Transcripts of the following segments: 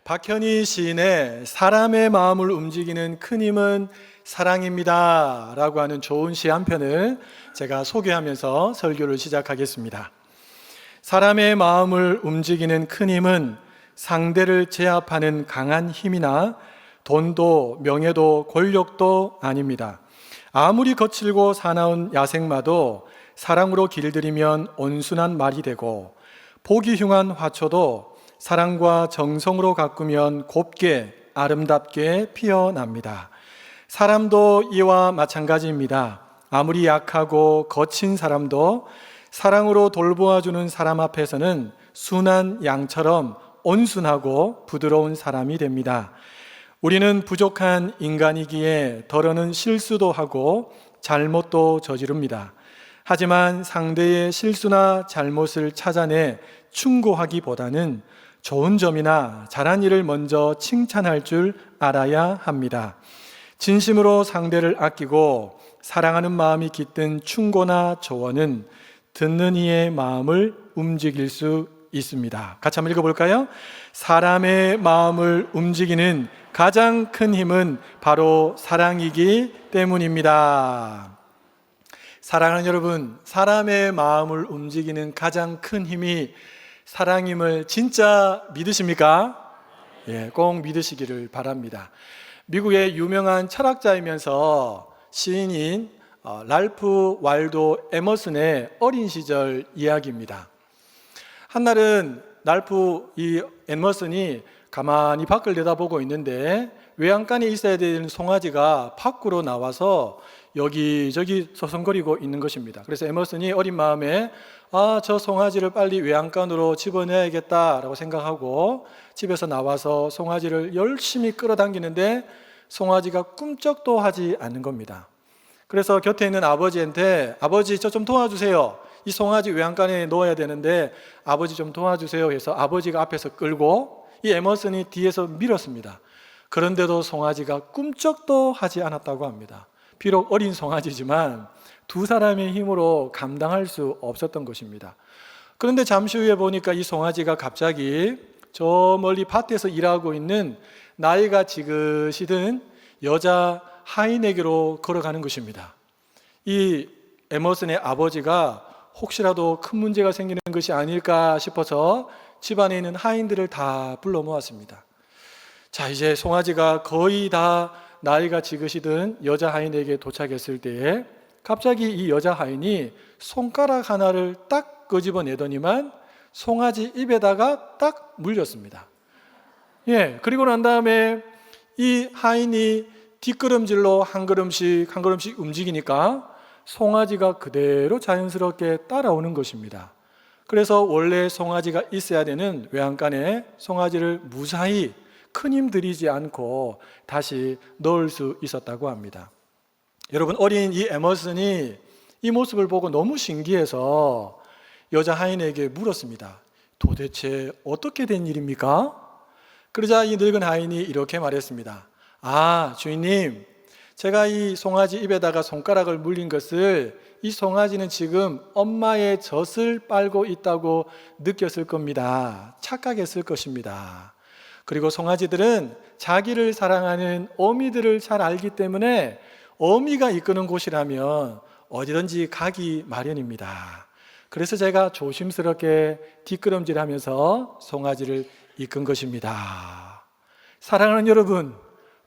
박현희 시인의 사람의 마음을 움직이는 큰 힘은 사랑입니다 라고 하는 좋은 시 한 편을 제가 소개하면서 설교를 시작하겠습니다. 사람의 마음을 움직이는 큰 힘은 상대를 제압하는 강한 힘이나 돈도 명예도 권력도 아닙니다. 아무리 거칠고 사나운 야생마도 사랑으로 길들이면 온순한 말이 되고, 보기 흉한 화초도 사랑과 정성으로 가꾸면 곱게 아름답게 피어납니다. 사람도 이와 마찬가지입니다. 아무리 약하고 거친 사람도 사랑으로 돌보아주는 사람 앞에서는 순한 양처럼 온순하고 부드러운 사람이 됩니다. 우리는 부족한 인간이기에 더러는 실수도 하고 잘못도 저지릅니다. 하지만 상대의 실수나 잘못을 찾아내 충고하기보다는 좋은 점이나 잘한 일을 먼저 칭찬할 줄 알아야 합니다. 진심으로 상대를 아끼고 사랑하는 마음이 깃든 충고나 조언은 듣는 이의 마음을 움직일 수 있습니다. 같이 한번 읽어볼까요? 사람의 마음을 움직이는 가장 큰 힘은 바로 사랑이기 때문입니다. 사랑하는 여러분, 사람의 마음을 움직이는 가장 큰 힘이 사랑임을 진짜 믿으십니까? 예, 꼭 믿으시기를 바랍니다. 미국의 유명한 철학자이면서 시인인 랄프 waldo 에머슨의 어린 시절 이야기입니다. 한날은 랄프 에머슨이 가만히 밖을 내다보고 있는데 외양간에 있어야 되는 송아지가 밖으로 나와서 여기저기 서성거리고 있는 것입니다. 그래서 에머슨이 어린 마음에 저 송아지를 빨리 외양간으로 집어내야겠다라고 생각하고 집에서 나와서 송아지를 열심히 끌어당기는데 송아지가 꿈쩍도 하지 않는 겁니다. 그래서 곁에 있는 아버지한테 아버지 저 좀 도와주세요. 이 송아지 외양간에 놓아야 되는데 아버지 좀 도와주세요 해서 아버지가 앞에서 끌고 이 에머슨이 뒤에서 밀었습니다. 그런데도 송아지가 꿈쩍도 하지 않았다고 합니다. 비록 어린 송아지지만 두 사람의 힘으로 감당할 수 없었던 것입니다. 그런데 잠시 후에 보니까 이 송아지가 갑자기 저 멀리 밭에서 일하고 있는 나이가 지긋이 든 여자 하인에게로 걸어가는 것입니다. 이 에머슨의 아버지가 혹시라도 큰 문제가 생기는 것이 아닐까 싶어서 집안에 있는 하인들을 다 불러 모았습니다. 자, 이제 송아지가 거의 다 나이가 지긋이 든 여자 하인에게 도착했을 때에 갑자기 이 여자 하인이 손가락 하나를 딱 끄집어내더니만 송아지 입에다가 딱 물렸습니다. 예, 그리고 난 다음에 이 하인이 뒷걸음질로 한 걸음씩 한 걸음씩 움직이니까 송아지가 그대로 자연스럽게 따라오는 것입니다. 그래서 원래 송아지가 있어야 되는 외양간에 송아지를 무사히 큰 힘 들이지 않고 다시 넣을 수 있었다고 합니다. 여러분, 어린 이 에머슨이 이 모습을 보고 너무 신기해서 여자 하인에게 물었습니다. 도대체 어떻게 된 일입니까? 그러자 이 늙은 하인이 이렇게 말했습니다. 주인님, 제가 이 송아지 입에다가 손가락을 물린 것을 이 송아지는 지금 엄마의 젖을 빨고 있다고 느꼈을 겁니다. 착각했을 것입니다. 그리고 송아지들은 자기를 사랑하는 어미들을 잘 알기 때문에 어미가 이끄는 곳이라면 어디든지 가기 마련입니다. 그래서 제가 조심스럽게 뒷걸음질하면서 송아지를 이끈 것입니다. 사랑하는 여러분,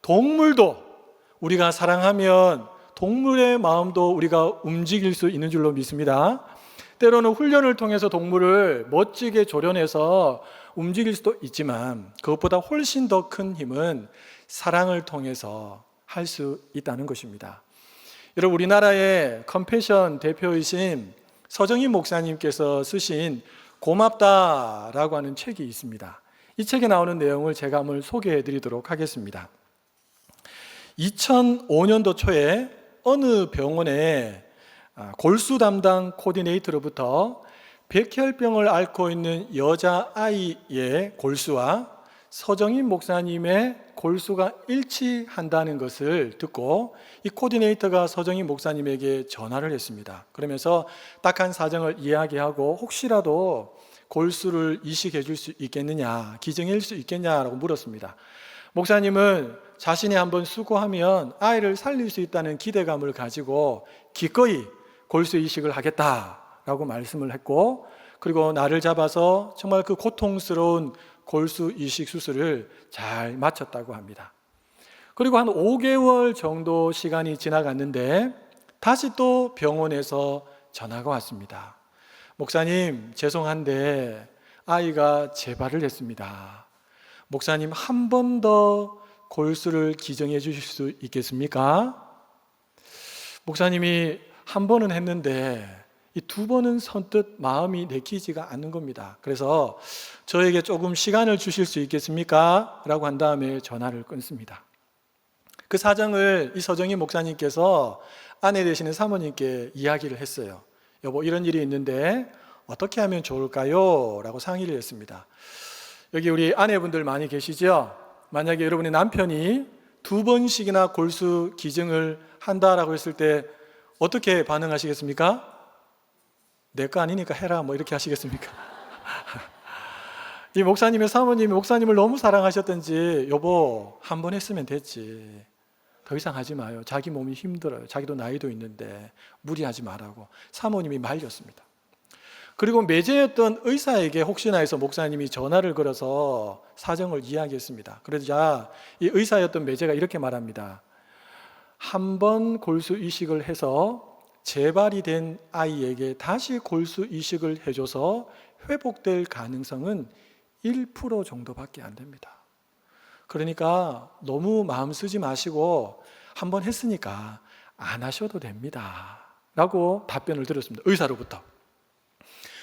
동물도 우리가 사랑하면 동물의 마음도 우리가 움직일 수 있는 줄로 믿습니다. 때로는 훈련을 통해서 동물을 멋지게 조련해서 움직일 수도 있지만 그것보다 훨씬 더 큰 힘은 사랑을 통해서 할 수 있다는 것입니다. 여러분, 우리나라의 컴패션 대표이신 서정인 목사님께서 쓰신 고맙다라고 하는 책이 있습니다. 이 책에 나오는 내용을 제가 한번 소개해 드리도록 하겠습니다. 2005년도 초에 어느 병원에 골수 담당 코디네이터로부터 백혈병을 앓고 있는 여자아이의 골수와 서정인 목사님의 골수가 일치한다는 것을 듣고 이 코디네이터가 서정인 목사님에게 전화를 했습니다. 그러면서 딱한 사정을 이야기하고 혹시라도 골수를 이식해 줄 수 있겠느냐, 기증해 줄 수 있겠냐라고 물었습니다. 목사님은 자신이 한번 수고하면 아이를 살릴 수 있다는 기대감을 가지고 기꺼이 골수 이식을 하겠다라고 말씀을 했고, 그리고 날을 잡아서 정말 그 고통스러운 골수 이식 수술을 잘 마쳤다고 합니다. 그리고 한 5개월 정도 시간이 지나갔는데 다시 또 병원에서 전화가 왔습니다. 목사님, 죄송한데 아이가 재발을 했습니다. 목사님, 한 번 더 골수를 기증해 주실 수 있겠습니까? 목사님이 한 번은 했는데 이 두 번은 선뜻 마음이 내키지가 않는 겁니다. 그래서 저에게 조금 시간을 주실 수 있겠습니까? 라고 한 다음에 전화를 끊습니다. 그 사정을 이 서정희 목사님께서 아내 되시는 사모님께 이야기를 했어요. 여보, 이런 일이 있는데 어떻게 하면 좋을까요? 라고 상의를 했습니다. 여기 우리 아내분들 많이 계시죠? 만약에 여러분의 남편이 2번씩이나 골수 기증을 한다라고 했을 때 어떻게 반응하시겠습니까? 내 거 아니니까 해라, 뭐 이렇게 하시겠습니까? 이 목사님의 사모님이 목사님을 너무 사랑하셨던지, 여보, 한 번 했으면 됐지, 더 이상 하지 마요, 자기 몸이 힘들어요, 자기도 나이도 있는데 무리하지 말라고 사모님이 말렸습니다. 그리고 매제였던 의사에게 혹시나 해서 목사님이 전화를 걸어서 사정을 이야기했습니다. 그러자 이 의사였던 매제가 이렇게 말합니다. 한 번 골수 이식을 해서 재발이 된 아이에게 다시 골수 이식을 해줘서 회복될 가능성은 1% 정도밖에 안 됩니다. 그러니까 너무 마음 쓰지 마시고 한 번 했으니까 안 하셔도 됩니다 라고 답변을 들었습니다. 의사로부터.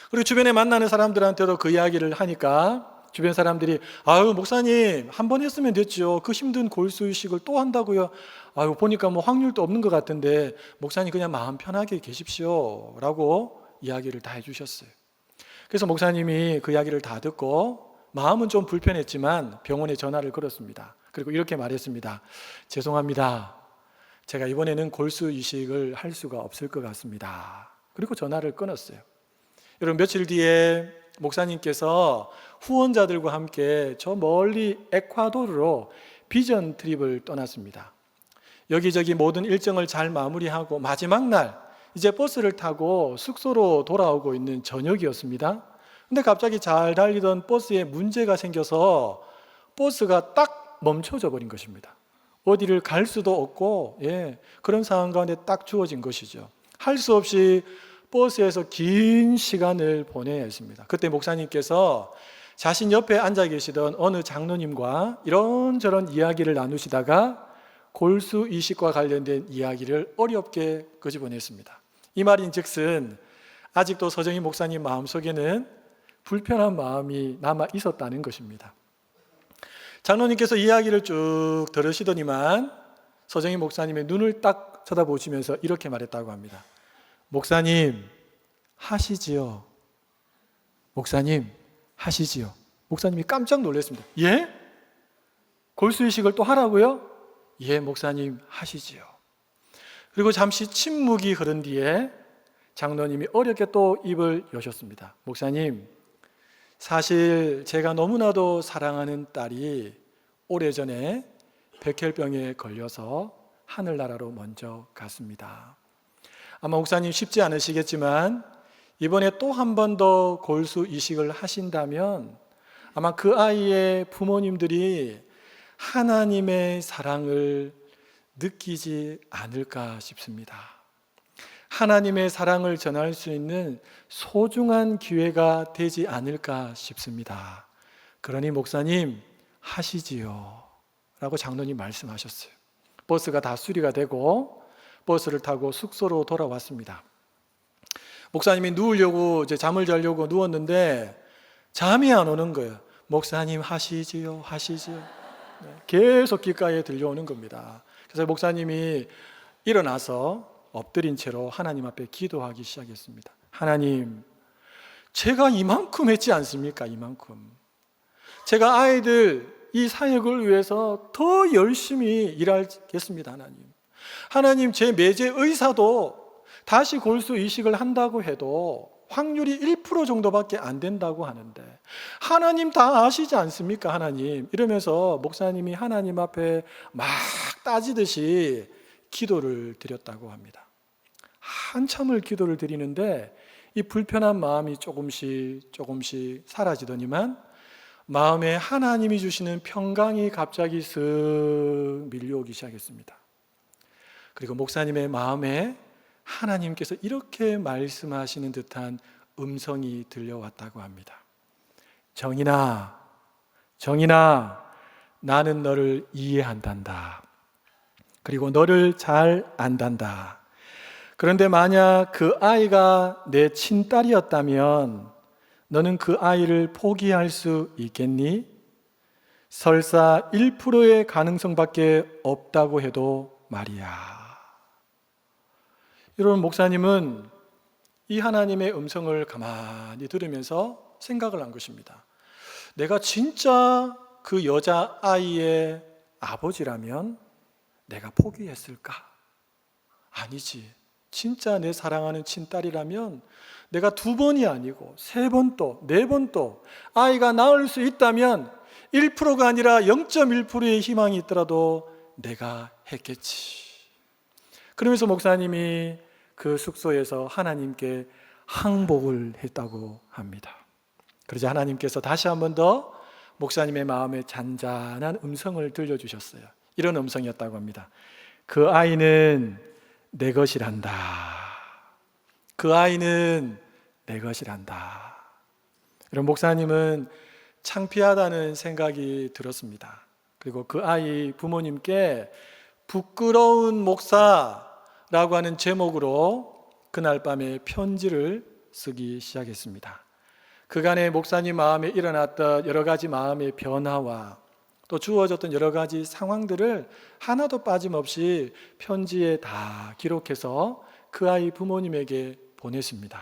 그리고 주변에 만나는 사람들한테도 그 이야기를 하니까 주변 사람들이, 아유, 목사님 한 번 했으면 됐죠, 그 힘든 골수 이식을 또 한다고요? 아유, 보니까 뭐 확률도 없는 것 같은데 목사님 그냥 마음 편하게 계십시오 라고 이야기를 다 해주셨어요. 그래서 목사님이 그 이야기를 다 듣고 마음은 좀 불편했지만 병원에 전화를 걸었습니다. 그리고 이렇게 말했습니다. 죄송합니다, 제가 이번에는 골수 이식을 할 수가 없을 것 같습니다. 그리고 전화를 끊었어요. 여러분, 며칠 뒤에 목사님께서 후원자들과 함께 저 멀리 에콰도르로 비전 트립을 떠났습니다. 여기저기 모든 일정을 잘 마무리하고 마지막 날 이제 버스를 타고 숙소로 돌아오고 있는 저녁이었습니다. 근데 갑자기 잘 달리던 버스에 문제가 생겨서 버스가 딱 멈춰져 버린 것입니다. 어디를 갈 수도 없고, 그런 상황 가운데 딱 주어진 것이죠. 할 수 없이 버스에서 긴 시간을 보내야 했습니다. 그때 목사님께서 자신 옆에 앉아 계시던 어느 장로님과 이런저런 이야기를 나누시다가 골수 이식과 관련된 이야기를 어렵게 끄집어냈습니다. 이 말인즉슨 아직도 서정희 목사님 마음속에는 불편한 마음이 남아 있었다는 것입니다. 장로님께서 이야기를 쭉 들으시더니만 서정희 목사님의 눈을 딱 쳐다보시면서 이렇게 말했다고 합니다. 목사님, 하시지요. 목사님, 하시지요. 목사님이 깜짝 놀랐습니다. 예? 골수 이식을 또 하라고요? 예, 목사님, 하시지요. 그리고 잠시 침묵이 흐른 뒤에 장로님이 어렵게 또 입을 여셨습니다. 목사님, 사실 제가 너무나도 사랑하는 딸이 오래전에 백혈병에 걸려서 하늘나라로 먼저 갔습니다. 아마 목사님 쉽지 않으시겠지만 이번에 또 한 번 더 골수 이식을 하신다면 아마 그 아이의 부모님들이 하나님의 사랑을 느끼지 않을까 싶습니다. 하나님의 사랑을 전할 수 있는 소중한 기회가 되지 않을까 싶습니다. 그러니 목사님, 하시지요 라고 장로님 말씀하셨어요. 버스가 다 수리가 되고 버스를 타고 숙소로 돌아왔습니다. 목사님이 누우려고 이제 잠을 자려고 누웠는데 잠이 안 오는 거예요. 목사님, 하시지요, 하시지요. 계속 귓가에 들려오는 겁니다. 그래서 목사님이 일어나서 엎드린 채로 하나님 앞에 기도하기 시작했습니다. 하나님, 제가 이만큼 했지 않습니까? 이만큼. 제가 아이들 이 사역을 위해서 더 열심히 일하겠습니다. 하나님, 제 매제 의사도 다시 골수 이식을 한다고 해도 확률이 1% 정도밖에 안 된다고 하는데 하나님 다 아시지 않습니까? 하나님. 이러면서 목사님이 하나님 앞에 막 따지듯이 기도를 드렸다고 합니다. 한참을 기도를 드리는데 이 불편한 마음이 조금씩 사라지더니만 마음에 하나님이 주시는 평강이 갑자기 슥 밀려오기 시작했습니다. 그리고 목사님의 마음에 하나님께서 이렇게 말씀하시는 듯한 음성이 들려왔다고 합니다. 정인아, 나는 너를 이해한단다. 그리고 너를 잘 안단다. 그런데 만약 그 아이가 내 친딸이었다면 너는 그 아이를 포기할 수 있겠니? 설사 1%의 가능성밖에 없다고 해도 말이야. 여러분, 목사님은 이 하나님의 음성을 가만히 들으면서 생각을 한 것입니다. 내가 진짜 그 여자아이의 아버지라면 내가 포기했을까? 아니지. 진짜 내 사랑하는 친딸이라면 내가 2번이 아니고 3번 또 4번 또 아이가 낳을 수 있다면 1%가 아니라 0.1%의 희망이 있더라도 내가 했겠지. 그러면서 목사님이 그 숙소에서 하나님께 항복을 했다고 합니다. 그러자 하나님께서 다시 한 번 더 목사님의 마음에 잔잔한 음성을 들려주셨어요. 이런 음성이었다고 합니다. 그 아이는 내 것이란다. 그 아이는 내 것이란다. 이런 목사님은 창피하다는 생각이 들었습니다. 그리고 그 아이 부모님께 부끄러운 목사라고 하는 제목으로 그날 밤에 편지를 쓰기 시작했습니다. 그간의 목사님 마음에 일어났던 여러 가지 마음의 변화와 또 주어졌던 여러 가지 상황들을 하나도 빠짐없이 편지에 다 기록해서 그 아이 부모님에게 보냈습니다.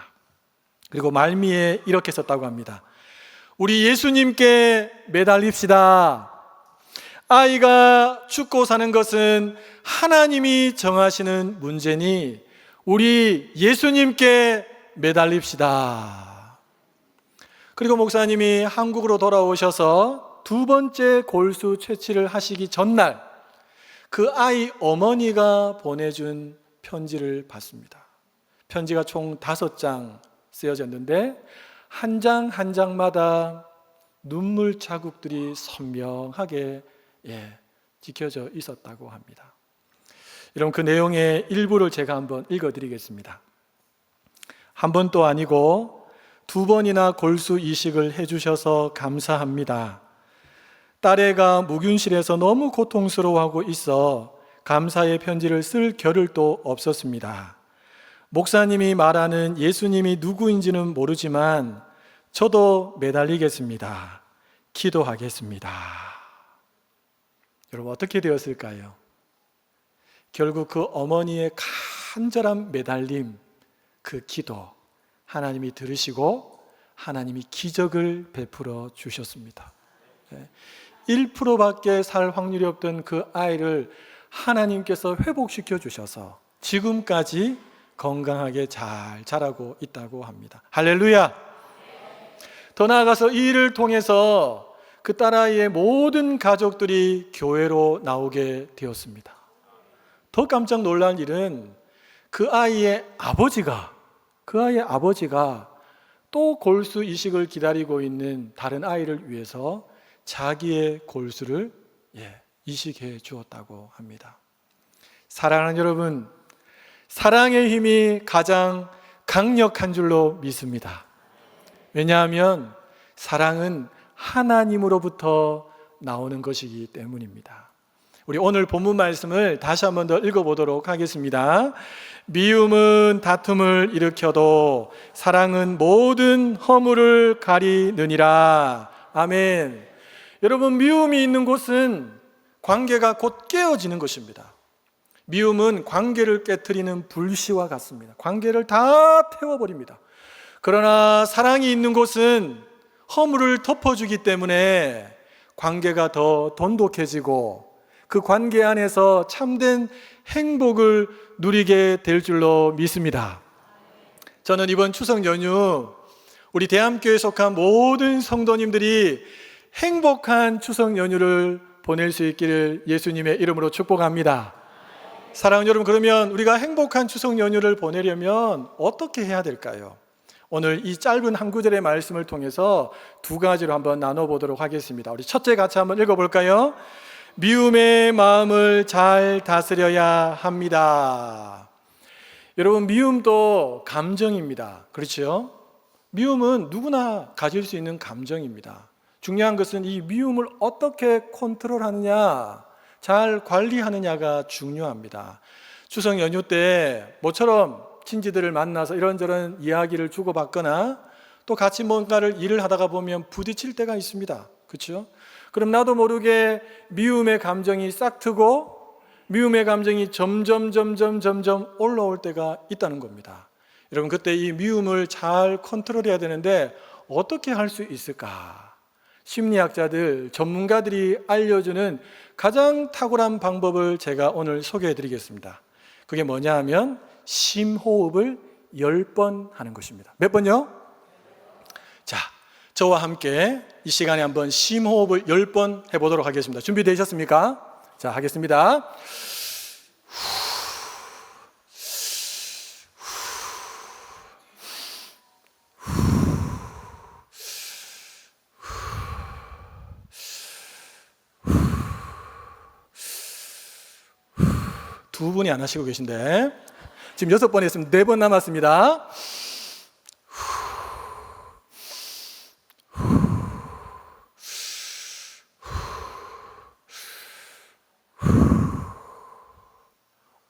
그리고 말미에 이렇게 썼다고 합니다. 우리 예수님께 매달립시다. 아이가 죽고 사는 것은 하나님이 정하시는 문제니 우리 예수님께 매달립시다. 그리고 목사님이 한국으로 돌아오셔서 2번째 골수 채취를 하시기 전날 그 아이 어머니가 보내준 편지를 받습니다. 편지가 총 5장 쓰여졌는데 한 장 한 장마다 눈물 자국들이 선명하게 지켜져 있었다고 합니다. 여러분, 그 내용의 일부를 제가 한번 읽어드리겠습니다. 한 번도 아니고 2번이나 골수 이식을 해주셔서 감사합니다. 딸애가 무균실에서 너무 고통스러워하고 있어 감사의 편지를 쓸 겨를도 없었습니다. 목사님이 말하는 예수님이 누구인지는 모르지만 저도 매달리겠습니다. 기도하겠습니다. 여러분, 어떻게 되었을까요? 결국 그 어머니의 간절한 매달림, 그 기도 하나님이 들으시고 하나님이 기적을 베풀어 주셨습니다. 1%밖에 살 확률이 없던 그 아이를 하나님께서 회복시켜 주셔서 지금까지 건강하게 잘 자라고 있다고 합니다. 할렐루야! 더 나아가서 이 일을 통해서 그 딸아이의 모든 가족들이 교회로 나오게 되었습니다. 더 깜짝 놀란 일은 그 아이의 아버지가 또 골수 이식을 기다리고 있는 다른 아이를 위해서 자기의 골수를 이식해 주었다고 합니다. 사랑하는 여러분, 사랑의 힘이 가장 강력한 줄로 믿습니다. 왜냐하면 사랑은 하나님으로부터 나오는 것이기 때문입니다. 우리 오늘 본문 말씀을 다시 한 번 더 읽어보도록 하겠습니다. 미움은 다툼을 일으켜도 사랑은 모든 허물을 가리느니라. 아멘. 여러분, 미움이 있는 곳은 관계가 곧 깨어지는 것입니다. 미움은 관계를 깨트리는 불씨와 같습니다. 관계를 다 태워버립니다. 그러나 사랑이 있는 곳은 허물을 덮어주기 때문에 관계가 더 돈독해지고 그 관계 안에서 참된 행복을 누리게 될 줄로 믿습니다. 저는 이번 추석 연휴 우리 대함교회에 속한 모든 성도님들이 행복한 추석 연휴를 보낼 수 있기를 예수님의 이름으로 축복합니다. 사랑하는 여러분, 그러면 우리가 행복한 추석 연휴를 보내려면 어떻게 해야 될까요? 오늘 이 짧은 한 구절의 말씀을 통해서 두 가지로 한번 나눠보도록 하겠습니다. 우리 첫째 같이 한번 읽어볼까요? 미움의 마음을 잘 다스려야 합니다. 여러분, 미움도 감정입니다. 그렇죠? 미움은 누구나 가질 수 있는 감정입니다. 중요한 것은 이 미움을 어떻게 컨트롤하느냐, 잘 관리하느냐가 중요합니다. 추석 연휴 때 모처럼 친지들을 만나서 이런저런 이야기를 주고받거나 또 같이 뭔가를 일을 하다가 보면 부딪힐 때가 있습니다. 그렇죠? 그럼 나도 모르게 미움의 감정이 싹 트고 미움의 감정이 점점 올라올 때가 있다는 겁니다. 여러분, 그때 이 미움을 잘 컨트롤해야 되는데 어떻게 할 수 있을까? 심리학자들, 전문가들이 알려주는 가장 탁월한 방법을 제가 오늘 소개해 드리겠습니다. 그게 뭐냐 하면 심호흡을 10번 하는 것입니다. 몇 번요? 자, 저와 함께 이 시간에 한번 심호흡을 10번 해보도록 하겠습니다. 준비되셨습니까? 자, 하겠습니다. 두 분이 안 하시고 계신데 지금 6번 했으면 4번 남았습니다.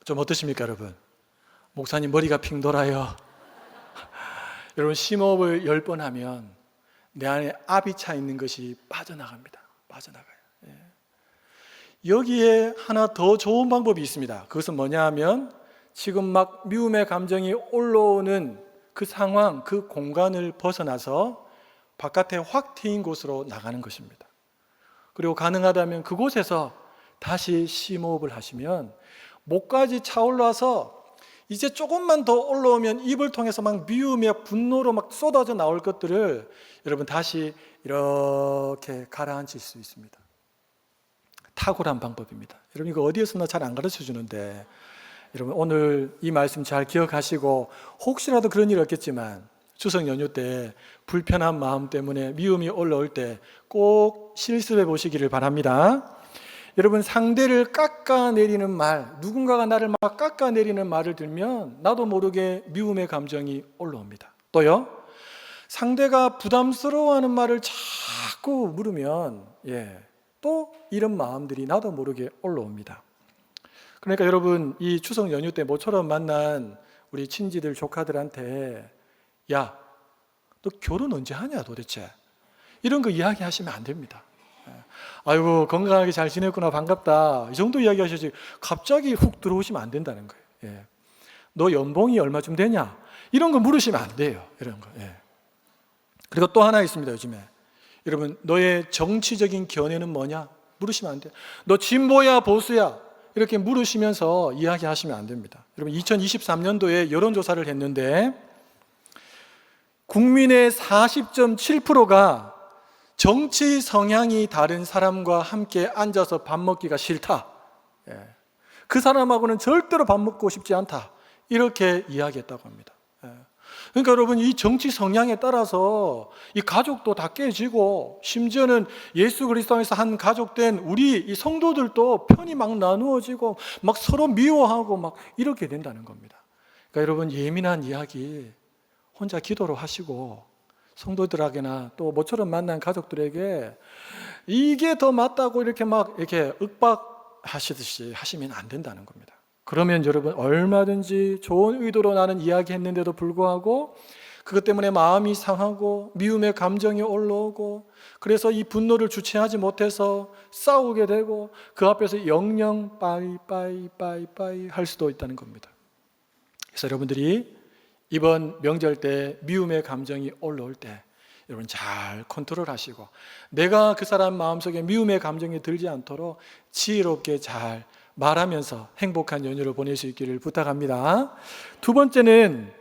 좀 어떠십니까, 여러분? 목사님 머리가 핑 돌아요. 여러분, 심호흡을 10번 하면 내 안에 압이 차 있는 것이 빠져나갑니다. 빠져나가요. 여기에 하나 더 좋은 방법이 있습니다. 그것은 뭐냐 하면 지금 막 미움의 감정이 올라오는 그 상황, 그 공간을 벗어나서 바깥에 확 트인 곳으로 나가는 것입니다. 그리고 가능하다면 그곳에서 다시 심호흡을 하시면 목까지 차올라서 이제 조금만 더 올라오면 입을 통해서 막 미움의 분노로 막 쏟아져 나올 것들을 여러분 다시 이렇게 가라앉힐 수 있습니다. 탁월한 방법입니다. 여러분, 이거 어디에서나 잘 안 가르쳐 주는데 여러분, 오늘 이 말씀 잘 기억하시고 혹시라도 그런 일 없겠지만 추석 연휴 때 불편한 마음 때문에 미움이 올라올 때 꼭 실습해 보시기를 바랍니다. 여러분, 상대를 깎아내리는 말, 누군가가 나를 막 깎아내리는 말을 들으면 나도 모르게 미움의 감정이 올라옵니다. 또요, 상대가 부담스러워하는 말을 자꾸 물으면 또 이런 마음들이 나도 모르게 올라옵니다. 그러니까 여러분, 이 추석 연휴 때 모처럼 만난 우리 친지들, 조카들한테 야, 너 결혼 언제 하냐 도대체? 이런 거 이야기하시면 안 됩니다. 아이고, 건강하게 잘 지냈구나, 반갑다, 이 정도 이야기하셔야지 갑자기 훅 들어오시면 안 된다는 거예요. 너 연봉이 얼마쯤 되냐? 이런 거 물으시면 안 돼요. 이런 거. 그리고 또 하나 있습니다. 요즘에 여러분, 너의 정치적인 견해는 뭐냐? 물으시면 안 돼요. 너 진보야 보수야? 이렇게 물으시면서 이야기하시면 안 됩니다. 여러분, 2023년도에 여론조사를 했는데 국민의 40.7%가 정치 성향이 다른 사람과 함께 앉아서 밥 먹기가 싫다. 그 사람하고는 절대로 밥 먹고 싶지 않다. 이렇게 이야기했다고 합니다. 그러니까 여러분, 이 정치 성향에 따라서 이 가족도 다 깨지고 심지어는 예수 그리스도 안에서 한 가족된 우리 이 성도들도 편이 막 나누어지고 막 서로 미워하고 막 이렇게 된다는 겁니다. 그러니까 여러분, 예민한 이야기 혼자 기도로 하시고 성도들에게나 또 모처럼 만난 가족들에게 이게 더 맞다고 이렇게 막 이렇게 윽박하시듯이 하시면 안 된다는 겁니다. 그러면 여러분, 얼마든지 좋은 의도로 나는 이야기했는데도 불구하고 그것 때문에 마음이 상하고 미움의 감정이 올라오고 그래서 이 분노를 주체하지 못해서 싸우게 되고 그 앞에서 영영 빠이 할 수도 있다는 겁니다. 그래서 여러분들이 이번 명절 때 미움의 감정이 올라올 때 여러분 잘 컨트롤하시고 내가 그 사람 마음속에 미움의 감정이 들지 않도록 지혜롭게 잘 말하면서 행복한 연휴를 보낼 수 있기를 부탁합니다. 두 번째는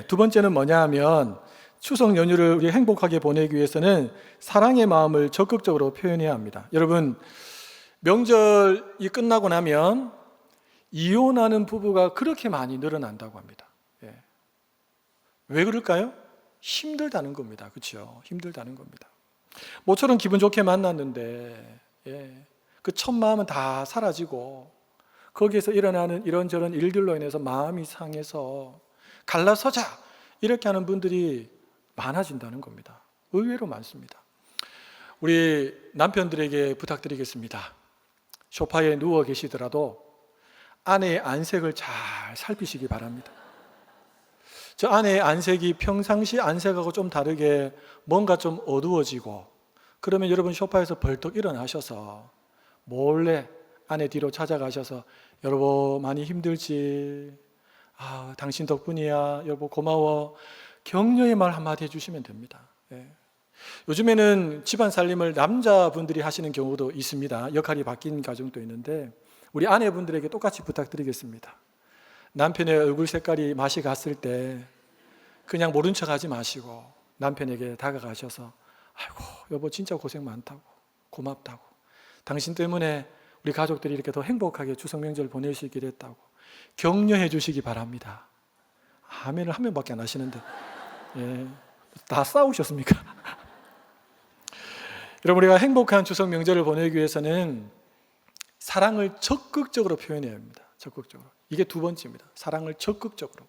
두 번째는 뭐냐 하면 추석 연휴를 우리 행복하게 보내기 위해서는 사랑의 마음을 적극적으로 표현해야 합니다. 여러분, 명절이 끝나고 나면 이혼하는 부부가 그렇게 많이 늘어난다고 합니다. 왜 그럴까요? 힘들다는 겁니다. 그렇죠? 힘들다는 겁니다. 모처럼 기분 좋게 만났는데 그 첫 마음은 다 사라지고 거기에서 일어나는 이런저런 일들로 인해서 마음이 상해서 갈라서자 이렇게 하는 분들이 많아진다는 겁니다. 의외로 많습니다. 우리 남편들에게 부탁드리겠습니다. 소파에 누워 계시더라도 아내의 안색을 잘 살피시기 바랍니다. 저 아내의 안색이 평상시 안색하고 좀 다르게 뭔가 좀 어두워지고 그러면 여러분 소파에서 벌떡 일어나셔서 몰래 아내 뒤로 찾아가셔서 여보 많이 힘들지? 당신 덕분이야. 여보 고마워. 격려의 말 한마디 해주시면 됩니다. 요즘에는 집안 살림을 남자분들이 하시는 경우도 있습니다. 역할이 바뀐 가정도 있는데 우리 아내분들에게 똑같이 부탁드리겠습니다. 남편의 얼굴 색깔이 맛이 갔을 때 그냥 모른 척 하지 마시고 남편에게 다가가셔서 아이고 여보 진짜 고생 많다고 고맙다고 당신 때문에 우리 가족들이 이렇게 더 행복하게 추석 명절 보낼 수 있게 됐다고 격려해 주시기 바랍니다. 아멘을 한 명밖에 안 하시는데 다 싸우셨습니까? 여러분 우리가 행복한 추석 명절을 보내기 위해서는 사랑을 적극적으로 표현해야 합니다. 적극적으로. 이게 두 번째입니다. 사랑을 적극적으로.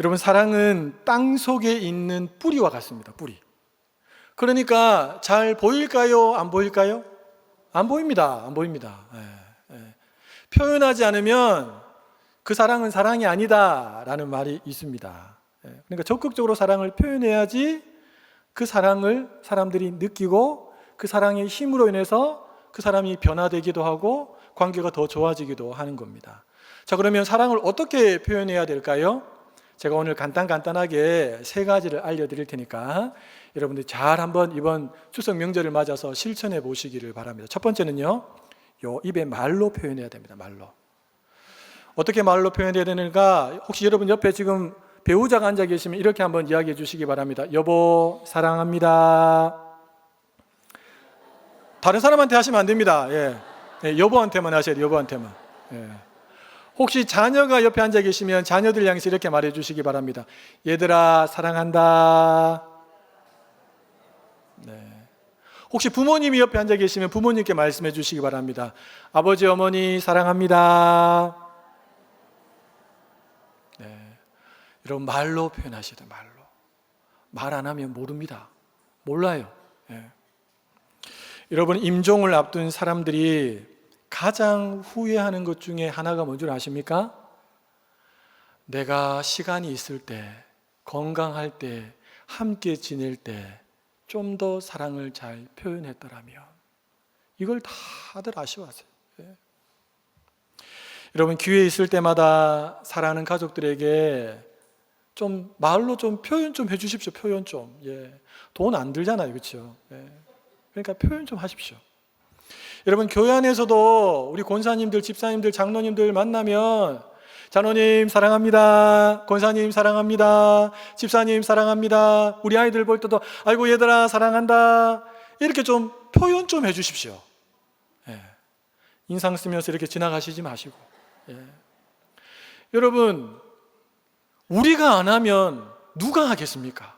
여러분 사랑은 땅 속에 있는 뿌리와 같습니다. 뿌리. 그러니까 잘 보일까요? 안 보일까요? 안 보입니다. 안 보입니다. 표현하지 않으면 그 사랑은 사랑이 아니다 라는 말이 있습니다. 그러니까 적극적으로 사랑을 표현해야지 그 사랑을 사람들이 느끼고 그 사랑의 힘으로 인해서 그 사람이 변화되기도 하고 관계가 더 좋아지기도 하는 겁니다. 자, 그러면 사랑을 어떻게 표현해야 될까요? 제가 오늘 간단하게 세 가지를 알려드릴 테니까 여러분들이 잘 한번 이번 추석 명절을 맞아서 실천해 보시기를 바랍니다. 첫 번째는요, 입에 말로 표현해야 됩니다. 말로. 어떻게 말로 표현해야 되는가? 혹시 여러분 옆에 지금 배우자가 앉아 계시면 이렇게 한번 이야기해 주시기 바랍니다. 여보, 사랑합니다. 다른 사람한테 하시면 안 됩니다. 여보한테만 하셔야 돼요. 여보한테만. 혹시 자녀가 옆에 앉아 계시면 자녀들 향해서 이렇게 말해 주시기 바랍니다. 얘들아, 사랑한다. 혹시 부모님이 옆에 앉아 계시면 부모님께 말씀해 주시기 바랍니다. 아버지, 어머니, 사랑합니다. 여러분 말로 표현하셔야 돼요. 말로. 말 안 하면 모릅니다. 몰라요. 여러분 임종을 앞둔 사람들이 가장 후회하는 것 중에 하나가 뭔 줄 아십니까? 내가 시간이 있을 때, 건강할 때, 함께 지낼 때 좀 더 사랑을 잘 표현했더라면. 이걸 다들 아쉬워하세요. 여러분 기회에 있을 때마다 사랑하는 가족들에게 좀 말로 좀 표현 좀 해주십시오. 표현 좀. 돈 안 들잖아요, 그렇죠? 그러니까 표현 좀 하십시오. 여러분 교회 안에서도 우리 권사님들, 집사님들, 장로님들 만나면 장로님 사랑합니다. 권사님 사랑합니다. 집사님 사랑합니다. 우리 아이들 볼 때도 아이고 얘들아 사랑한다. 이렇게 좀 표현 좀 해주십시오. 인상 쓰면서 이렇게 지나가시지 마시고. 여러분 우리가 안 하면 누가 하겠습니까?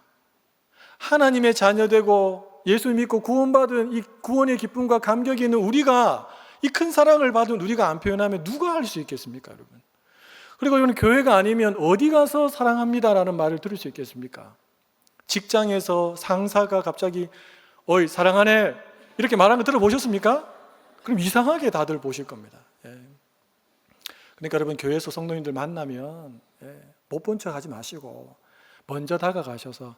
하나님의 자녀되고 예수 믿고 구원받은 이 구원의 기쁨과 감격이 있는 우리가 이 큰 사랑을 받은 우리가 안 표현하면 누가 할 수 있겠습니까, 여러분? 그리고 이건 교회가 아니면 어디 가서 사랑합니다라는 말을 들을 수 있겠습니까? 직장에서 상사가 갑자기 어이 사랑하네 이렇게 말하는 거 들어보셨습니까? 그럼 이상하게 다들 보실 겁니다. 그러니까 여러분 교회에서 성도님들 만나면 못 본 척 하지 마시고 먼저 다가가셔서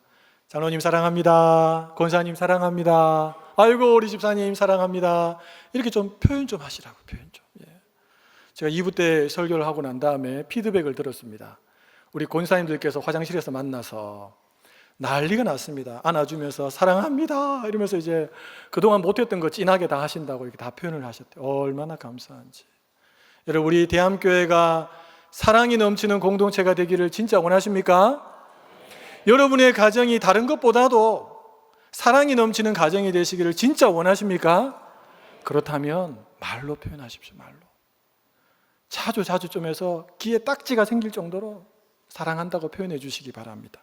장로님 사랑합니다. 권사님 사랑합니다. 아이고 우리 집사님 사랑합니다. 이렇게 좀 표현 좀 하시라고. 표현 좀. 제가 2부 때 설교를 하고 난 다음에 피드백을 들었습니다. 우리 권사님들께서 화장실에서 만나서 난리가 났습니다. 안아주면서 사랑합니다 이러면서 이제 그동안 못했던 거 진하게 다 하신다고 이렇게 다 표현을 하셨대요. 얼마나 감사한지. 여러분 우리 대함교회가 사랑이 넘치는 공동체가 되기를 진짜 원하십니까? 여러분의 가정이 다른 것보다도 사랑이 넘치는 가정이 되시기를 진짜 원하십니까? 그렇다면 말로 표현하십시오. 말로. 자주 좀 해서 귀에 딱지가 생길 정도로 사랑한다고 표현해 주시기 바랍니다.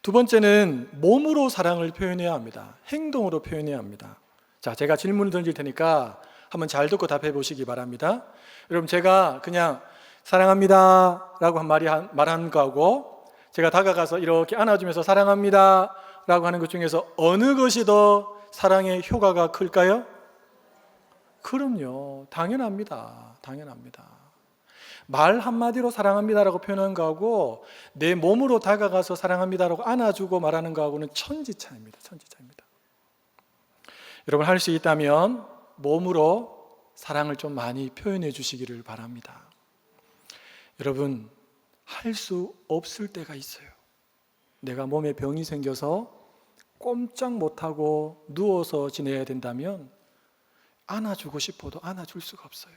두 번째는 몸으로 사랑을 표현해야 합니다. 행동으로 표현해야 합니다. 자, 제가 질문을 던질 테니까 한번 잘 듣고 답해 보시기 바랍니다. 여러분, 제가 그냥 사랑합니다 라고 말하는 거하고 제가 다가가서 이렇게 안아주면서 사랑합니다 라고 하는 것 중에서 어느 것이 더 사랑의 효과가 클까요? 그럼요. 당연합니다. 말 한마디로 사랑합니다라고 표현하는 거하고 내 몸으로 다가가서 사랑합니다라고 안아주고 말하는 거하고는 천지차이입니다. 여러분, 할 수 있다면 몸으로 사랑을 좀 많이 표현해 주시기를 바랍니다. 여러분, 할 수 없을 때가 있어요. 내가 몸에 병이 생겨서 꼼짝 못하고 누워서 지내야 된다면 안아주고 싶어도 안아줄 수가 없어요.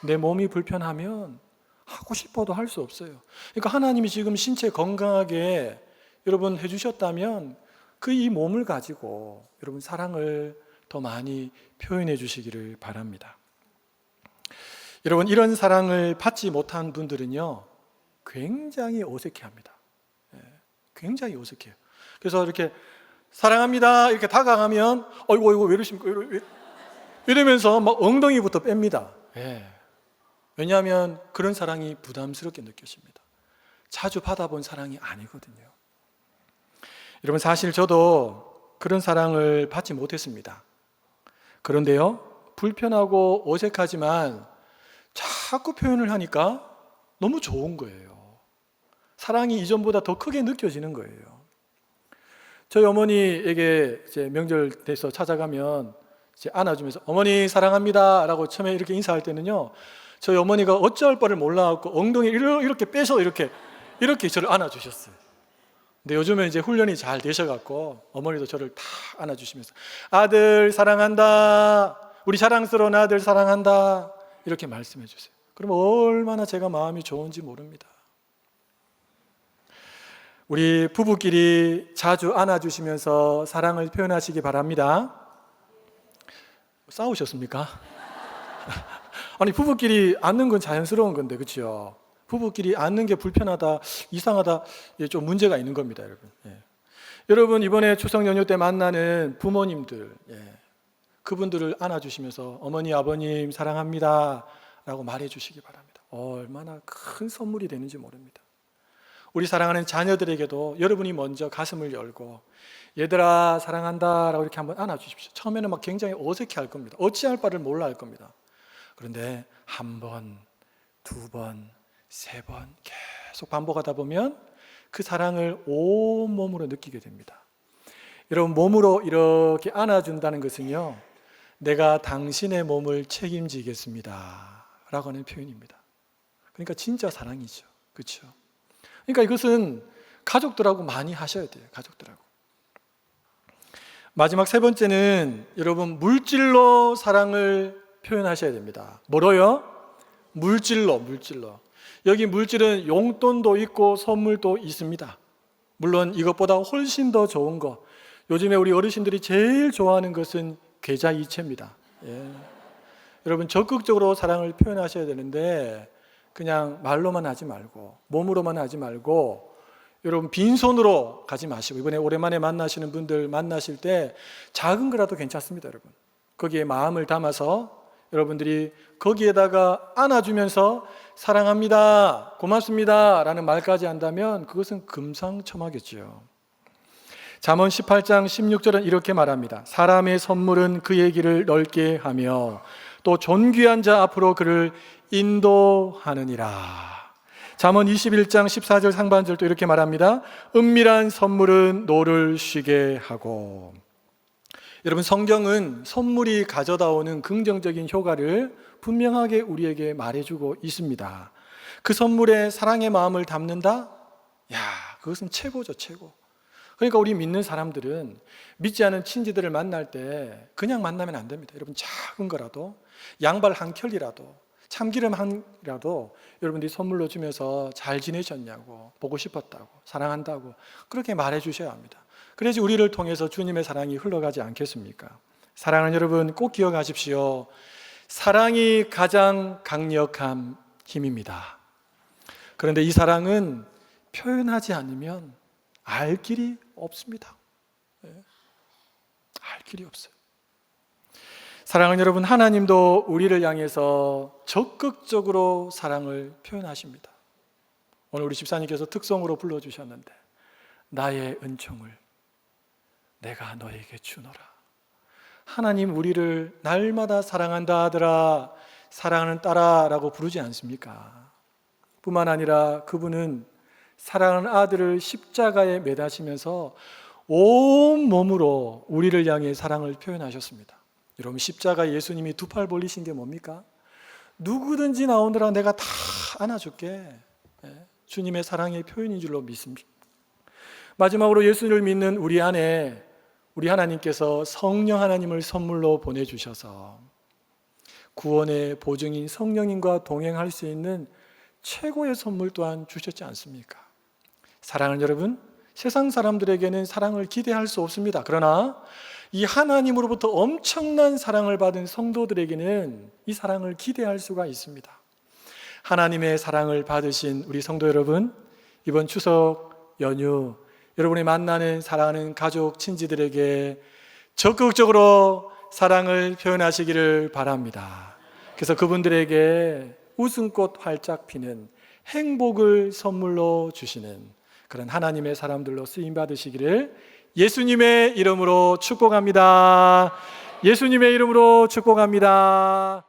내 몸이 불편하면 하고 싶어도 할 수 없어요. 그러니까 하나님이 지금 신체 건강하게 여러분 해주셨다면 그 이 몸을 가지고 여러분 사랑을 더 많이 표현해 주시기를 바랍니다. 여러분, 이런 사랑을 받지 못한 분들은요 굉장히 어색해합니다. 굉장히 어색해요. 그래서 이렇게 사랑합니다 이렇게 다가가면 어이구 왜 이러십니까? 이러면서 막 엉덩이부터 뺍니다. 왜냐하면 그런 사랑이 부담스럽게 느껴집니다. 자주 받아본 사랑이 아니거든요. 여러분, 사실 저도 그런 사랑을 받지 못했습니다. 그런데요, 불편하고 어색하지만 자꾸 표현을 하니까 너무 좋은 거예요. 사랑이 이전보다 더 크게 느껴지는 거예요. 저희 어머니에게 이제 명절 돼서 찾아가면 이제 안아주면서 어머니 사랑합니다 라고 처음에 이렇게 인사할 때는요, 저희 어머니가 어쩔 바를 몰라갖고 엉덩이를 이렇게 빼서 이렇게 저를 안아주셨어요. 근데 요즘에 이제 훈련이 잘 되셔갖고 어머니도 저를 다 안아주시면서 아들 사랑한다, 우리 자랑스러운 아들 사랑한다 이렇게 말씀해 주세요. 그럼 얼마나 제가 마음이 좋은지 모릅니다. 우리 부부끼리 자주 안아주시면서 사랑을 표현하시기 바랍니다. 싸우셨습니까? 아니, 부부끼리 안는 건 자연스러운 건데, 그렇죠? 부부끼리 안는 게 불편하다, 이상하다, 좀 문제가 있는 겁니다, 여러분. 여러분, 이번에 추석 연휴 때 만나는 부모님들, 그분들을 안아주시면서 어머니, 아버님 사랑합니다 라고 말해주시기 바랍니다. 얼마나 큰 선물이 되는지 모릅니다. 우리 사랑하는 자녀들에게도 여러분이 먼저 가슴을 열고 얘들아 사랑한다 라고 이렇게 한번 안아주십시오. 처음에는 막 굉장히 어색해할 겁니다. 어찌할 바를 몰라 할 겁니다. 그런데 한 번, 두 번, 세 번 계속 반복하다 보면 그 사랑을 온몸으로 느끼게 됩니다. 여러분, 몸으로 이렇게 안아준다는 것은요, 내가 당신의 몸을 책임지겠습니다 라고 하는 표현입니다. 그러니까 진짜 사랑이죠. 그렇죠? 그러니까 이것은 가족들하고 많이 하셔야 돼요. 가족들하고. 마지막 세 번째는 여러분, 물질로 사랑을 표현하셔야 됩니다. 뭐로요? 물질로. 여기 물질은 용돈도 있고 선물도 있습니다. 물론 이것보다 훨씬 더 좋은 거, 요즘에 우리 어르신들이 제일 좋아하는 것은 계좌이체입니다. 여러분, 적극적으로 사랑을 표현하셔야 되는데 그냥 말로만 하지 말고 몸으로만 하지 말고 여러분, 빈손으로 가지 마시고 이번에 오랜만에 만나시는 분들 만나실 때 작은 거라도 괜찮습니다. 여러분, 거기에 마음을 담아서 여러분들이 거기에다가 안아주면서 사랑합니다, 고맙습니다 라는 말까지 한다면 그것은 금상첨화겠죠. 잠언 18장 16절은 이렇게 말합니다. 사람의 선물은 그의 길을 넓게 하며 또 존귀한 자 앞으로 그를 인도하느니라. 잠언 21장 14절 상반절도 이렇게 말합니다. 은밀한 선물은 노를 쉬게 하고. 여러분, 성경은 선물이 가져다 오는 긍정적인 효과를 분명하게 우리에게 말해주고 있습니다. 그 선물에 사랑의 마음을 담는다? 그것은 최고죠, 최고. 그러니까 우리 믿는 사람들은 믿지 않은 친지들을 만날 때 그냥 만나면 안 됩니다. 여러분, 작은 거라도, 양발 한 켤이라도 참기름 한이라도 여러분들이 선물로 주면서 잘 지내셨냐고, 보고 싶었다고, 사랑한다고 그렇게 말해 주셔야 합니다. 그래야지 우리를 통해서 주님의 사랑이 흘러가지 않겠습니까? 사랑하는 여러분, 꼭 기억하십시오. 사랑이 가장 강력한 힘입니다. 그런데 이 사랑은 표현하지 않으면 알 길이 없습니다. 알 길이 없어요. 사랑하는 여러분, 하나님도 우리를 향해서 적극적으로 사랑을 표현하십니다. 오늘 우리 집사님께서 특송으로 불러주셨는데, 나의 은총을 내가 너에게 주노라. 하나님 우리를 날마다 사랑한다 하더라, 사랑하는 딸아라고 부르지 않습니까? 뿐만 아니라 그분은 사랑하는 아들을 십자가에 매다시면서 온 몸으로 우리를 향해 사랑을 표현하셨습니다. 여러분, 십자가 예수님이 두 팔 벌리신 게 뭡니까? 누구든지 나오느라 내가 다 안아줄게. 주님의 사랑의 표현인 줄로 믿습니다. 마지막으로 예수를 믿는 우리 안에 우리 하나님께서 성령 하나님을 선물로 보내주셔서 구원의 보증인 성령님과 동행할 수 있는 최고의 선물 또한 주셨지 않습니까? 사랑하는 여러분, 세상 사람들에게는 사랑을 기대할 수 없습니다. 그러나 이 하나님으로부터 엄청난 사랑을 받은 성도들에게는 이 사랑을 기대할 수가 있습니다. 하나님의 사랑을 받으신 우리 성도 여러분, 이번 추석 연휴 여러분이 만나는 사랑하는 가족, 친지들에게 적극적으로 사랑을 표현하시기를 바랍니다. 그래서 그분들에게 웃음꽃 활짝 피는 행복을 선물로 주시는 그런 하나님의 사람들로 쓰임 받으시기를 예수님의 이름으로 축복합니다. 예수님의 이름으로 축복합니다.